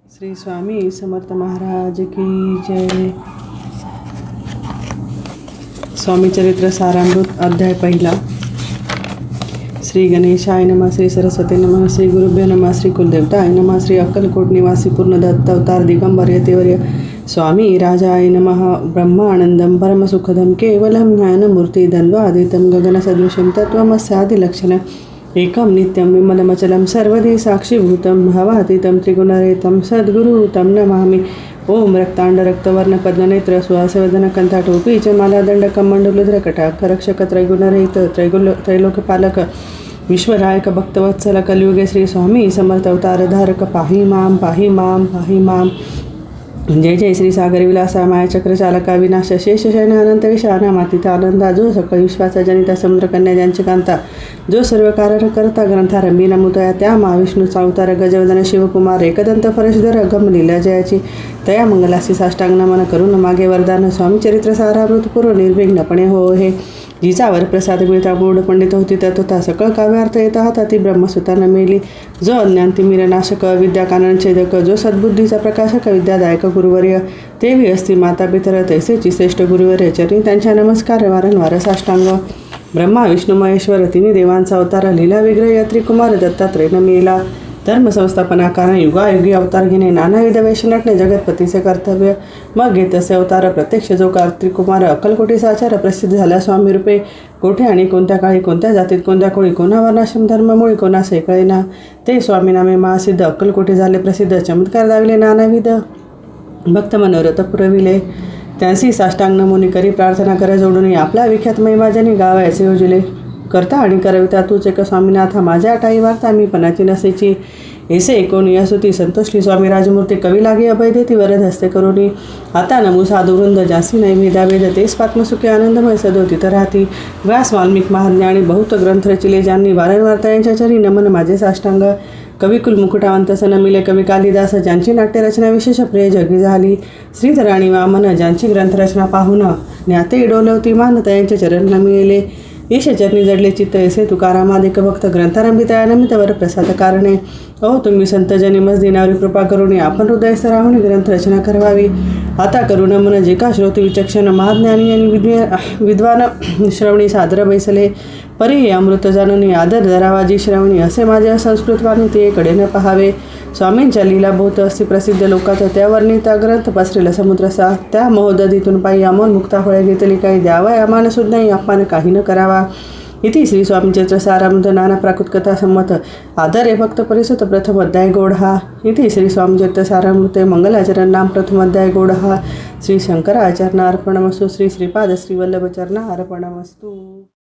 श्री स्वामी समर्थ महाराज की जय। स्वामी चरित्र सारामृत अध्याय पहिला। श्री गणेशाय नमः, श्री सरस्वती नमः, श्री गुरुभ्यो नमः, श्री कुलदेवताय नमः, श्री अक्कलकोट निवासी पूर्णदत्त अवतार दिगंबर यतिवर्य स्वामी राजाय नमः। ब्रह्मानंदं परमसुखदं केवलं ज्ञानमूर्ति द्वन्द्वातीतं गगनसदृशं तत्त्वमस्यादिलक्षणम् एकं नित्यं विमलमचलं सर्वदी साक्षीभूतं भवातीतं त्रिगुणरहितं सद्गुरु तं नमामि। ओम रक्तांड रक्तवर्ण पद्मनेत्र सुहासवदन कंठाटोपी च मालादंडकं कटाक्ष रक्षक त्रैगुणरहित त्रैलोकपालक विश्वरायक भक्तवत्सल कलियुगे श्री स्वामी समर्थ अवतार धारक पाहि मां पाहि मां पाहि मां। जय जय श्री सागर विलासा मायाचक्र चालका विनाश शेष शयन अनंत विशाना मातीचा आनंदा जो सकळ विश्वाचा जनिता समुद्र कन्या ज्यांची कांता जो सर्व कारण करता ग्रंथारंभी नमुतया त्या महाविष्णूचा अवतार गजवदन शिवकुमार एकदंत फरशधर गम लीला जयाची तया मंगलासी साष्टांग नमन करून मागे वरदान स्वामी चरित्र सारामृत पूर्व निर्विघ्नपणे हो हे। जिचावर प्रसाद मिळता मूढ पंडित होती तत्वता सकळ काव्यार्थ येता हाता ती ब्रह्मसुता न मेली जो अज्ञान तिमिरनाशक विद्या काननछेदक जो सद्बुद्धीचा प्रकाशक विद्यादायक गुरुवर्य तेवी असती माता पितर तैसेची श्रेष्ठ गुरुवर्य चरणी त्यांच्या नमस्कार वारंवार साष्टांग। ब्रह्मा विष्णू महेश्वर तिन्ही देवांचा अवतार लीला विग्रह यात्री कुमार दत्तात्रय न मेला धर्म संस्थापनाकारण युगायुगी अवतार घेणे नानाविध वेश नटणे जगतपतीचे कर्तव्य मग घेत असे अवतार प्रत्यक्ष जो कार्तिक कुमार अक्कलकोटीचा आचार प्रसिद्ध झाला स्वामी रूपे कोठे आणि कोणत्या काळी कोणत्या जातीत कोणत्या कोळी कोणा वर्णाश्रम धर्ममुळे कोणास कळेना ते स्वामी नामे महासिद्ध अक्कलकोटी झाले प्रसिद्ध चमत्कार दाविले नानाविध भक्त मनोरथ पुरविले त्यांसी साष्टांग नमुनी करी प्रार्थना कर जोडून आपला विख्यात महिमाजनी गावायचे योजिले करता आणि करविता तूच एक स्वामीनाथा माझ्या टाई वार्ता मी पणाची नसेची ऐसे कोणी असुती संतोषली स्वामी राजमूर्ती कवी लागे अभय देती वरद हस्ते करुणी आता नमू साधुवृंद जासी नाही भेदाभेद तेच पात्मसुखी आनंदमय सदो तिथं राहती व्यास वाल्मिक महाज्ञानी बहुत ग्रंथ रचिले ज्यांनी वारंवार त्यांच्या चरी नमन माझे साष्टांग कविकुल मुकुटावंत सन मिले कवी कालिदास ज्यांची नाट्यरचना विशेष प्रिय जगी झाली श्रीधर आणि वामन ज्यांची ग्रंथरचना पाहून ज्ञाते डोलवती मान त्यांचे चरण न मिळेले ईश चरणी जडले चित्त ऐसे तुकारामादिक भक्त ग्रंथारंभी तयानमितवर प्रसाद कारणे अहो तुम्ही संतजनी मज दिनावरी कृपा करून आपण हृदय सराहून ग्रंथ रचना करवावी आता करुण मन जे का श्रोती विचक्षण महाज्ञानी आणि विद्वान श्रवणी सादर बैसले परी अमृत जाणून आदर धरावाजी श्रवणी असे माझे संस्कृत वाणी ते कडे न पहावे। स्वामींच्या लीला बहुत असती प्रसिद्ध लोकात त्या वर्णिता ग्रंथ पसरेला समुद्रसा त्या महोदधीतून पायी अमोल मुक्ता फळे घेतली काही द्यावा अमान सुद्धा आपण काही न करावा। इति श्री स्वामी चरित्र सारामृत नाना प्राकृत कथा संमत आदरे भक्त परिसुत प्रथम अध्याय गोढा। इति श्री स्वामी चरित्र सारामृते मंगलाचरण नाम प्रथम अध्याय गोढा। श्री शंकराचार्य अर्पणमस्तु। श्री श्रीपाद श्री वल्लभ चरण अर्पणमस्तु।